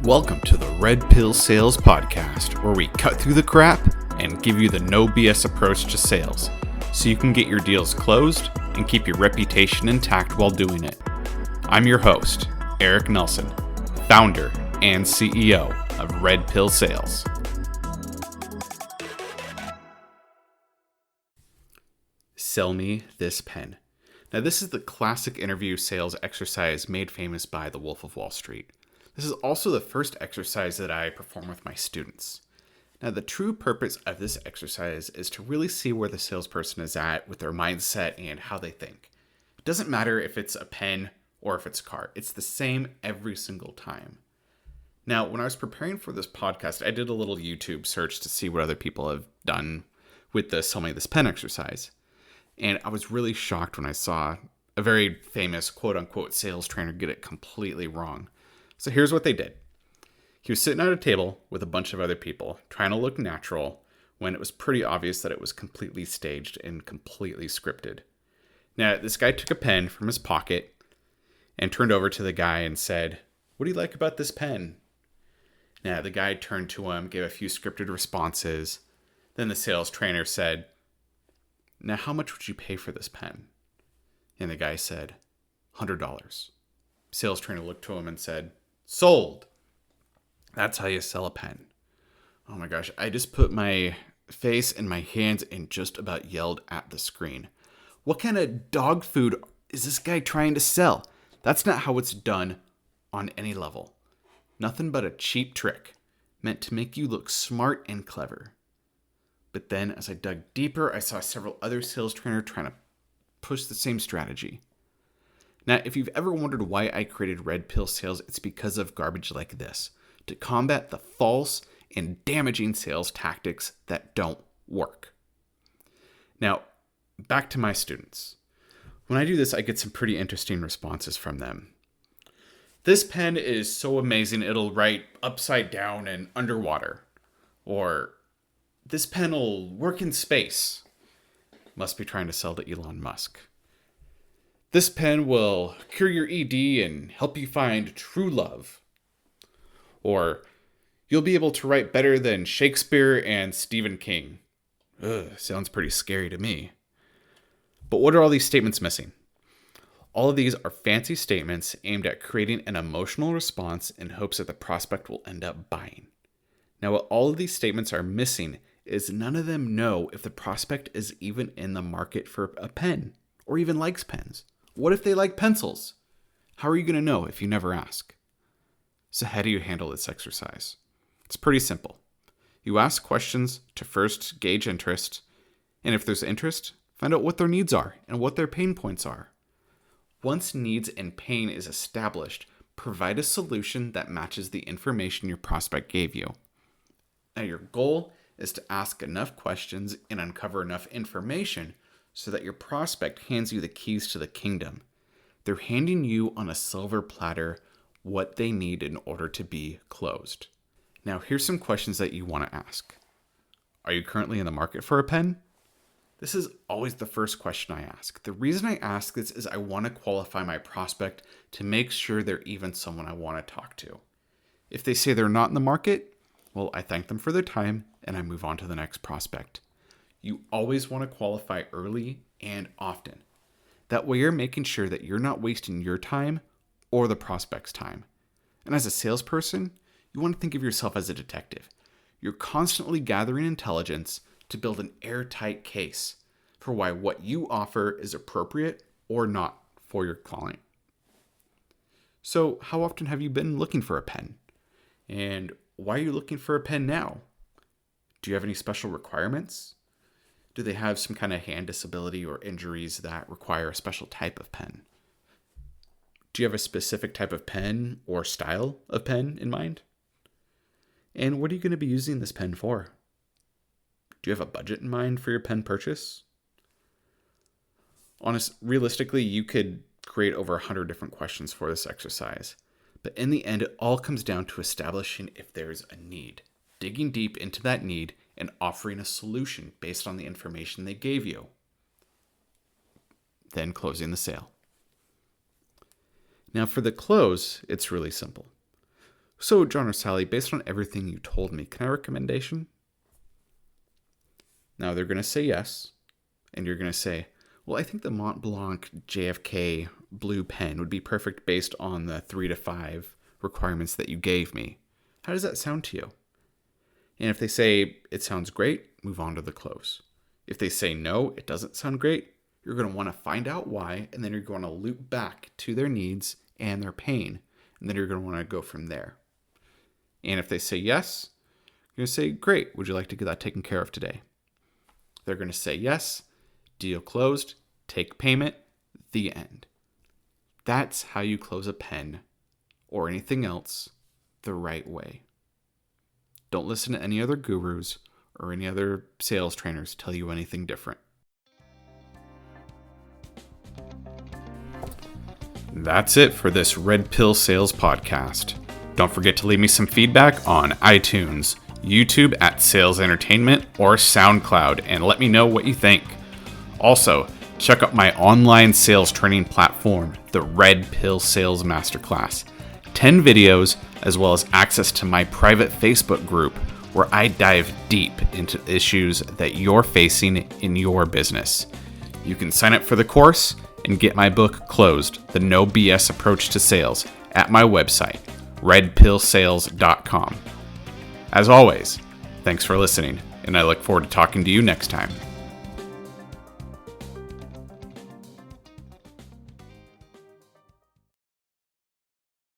Welcome to the Red Pill Sales Podcast, where we cut through the crap and give you the no BS approach to sales, so you can get your deals closed and keep your reputation intact while doing it. I'm your host, Eric Nelson, founder and CEO of Red Pill Sales. Sell me this pen. Now, this is the classic interview sales exercise made famous by The Wolf of Wall Street. This is also the first exercise that I perform with my students. Now, the true purpose of this exercise is to really see where the salesperson is at with their mindset and how they think. It doesn't matter if it's a pen or if it's a car. It's the same every single time. Now, when I was preparing for this podcast, I did a little YouTube search to see what other people have done with the Sell Me This Pen exercise. And I was really shocked when I saw a very famous quote-unquote sales trainer get it completely wrong. So here's what they did. He was sitting at a table with a bunch of other people, trying to look natural, when it was pretty obvious that it was completely staged and completely scripted. Now, this guy took a pen from his pocket and turned over to the guy and said, "What do you like about this pen?" Now, the guy turned to him, gave a few scripted responses. Then the sales trainer said, "Now, how much would you pay for this pen?" And the guy said, $100. Sales trainer looked to him and said, "Sold." That's how you sell a pen. Oh my gosh, I just put my face in my hands and just about yelled at the screen. What kind of dog food is this guy trying to sell? That's not how it's done on any level. Nothing but a cheap trick meant to make you look smart and clever. But then as I dug deeper, I saw several other sales trainers trying to push the same strategy. Now, if you've ever wondered why I created Red Pill Sales, it's because of garbage like this, to combat the false and damaging sales tactics that don't work. Now, back to my students. When I do this, I get some pretty interesting responses from them. "This pen is so amazing, it'll write upside down and underwater." Or, "This pen will work in space." Must be trying to sell to Elon Musk. "This pen will cure your ED and help you find true love." Or, "You'll be able to write better than Shakespeare and Stephen King." Sounds pretty scary to me. But what are all these statements missing? All of these are fancy statements aimed at creating an emotional response in hopes that the prospect will end up buying. Now, what all of these statements are missing is none of them know if the prospect is even in the market for a pen or even likes pens. What if they like pencils? How are you going to know if you never ask? So how do you handle this exercise? It's pretty simple. You ask questions to first gauge interest, and if there's interest, find out what their needs are and what their pain points are. Once needs and pain is established, provide a solution that matches the information your prospect gave you. Now, your goal is to ask enough questions and uncover enough information so that your prospect hands you the keys to the kingdom. They're handing you on a silver platter what they need in order to be closed. Now, here's some questions that you want to ask. Are you currently in the market for a pen? This is always the first question I ask. The reason I ask this is I want to qualify my prospect to make sure they're even someone I want to talk to. If they say they're not in the market, well, I thank them for their time and I move on to the next prospect. You always want to qualify early and often. That way you're making sure that you're not wasting your time or the prospect's time. And as a salesperson, you want to think of yourself as a detective. You're constantly gathering intelligence to build an airtight case for why what you offer is appropriate or not for your client. So how often have you been looking for a pen? And why are you looking for a pen now? Do you have any special requirements? Do they have some kind of hand disability or injuries that require a special type of pen? Do you have a specific type of pen or style of pen in mind? And what are you going to be using this pen for? Do you have a budget in mind for your pen purchase? Realistically, you could create over 100 different questions for this exercise. But in the end, it all comes down to establishing if there's a need, digging deep into that need, and offering a solution based on the information they gave you. Then closing the sale. Now for the close, it's really simple. So, John or Sally, based on everything you told me, can I have a recommendation? Now they're going to say yes, and you're going to say, well, I think the Mont Blanc JFK blue pen would be perfect based on the 3 to 5 requirements that you gave me. How does that sound to you? And if they say it sounds great, move on to the close. If they say no, it doesn't sound great, you're going to want to find out why, and then you're going to loop back to their needs and their pain, and then you're going to want to go from there. And if they say yes, you're going to say, great, would you like to get that taken care of today? They're going to say yes, deal closed, take payment, the end. That's how you close a pen or anything else the right way. Don't listen to any other gurus or any other sales trainers tell you anything different. That's it for this Red Pill Sales Podcast. Don't forget to leave me some feedback on iTunes, YouTube at Sales Entertainment, or SoundCloud, and let me know what you think. Also, check out my online sales training platform, the Red Pill Sales Masterclass. 10 videos, as well as access to my private Facebook group, where I dive deep into issues that you're facing in your business. You can sign up for the course and get my book Closed, The No BS Approach to Sales, at my website, redpillsales.com. As always, thanks for listening, and I look forward to talking to you next time.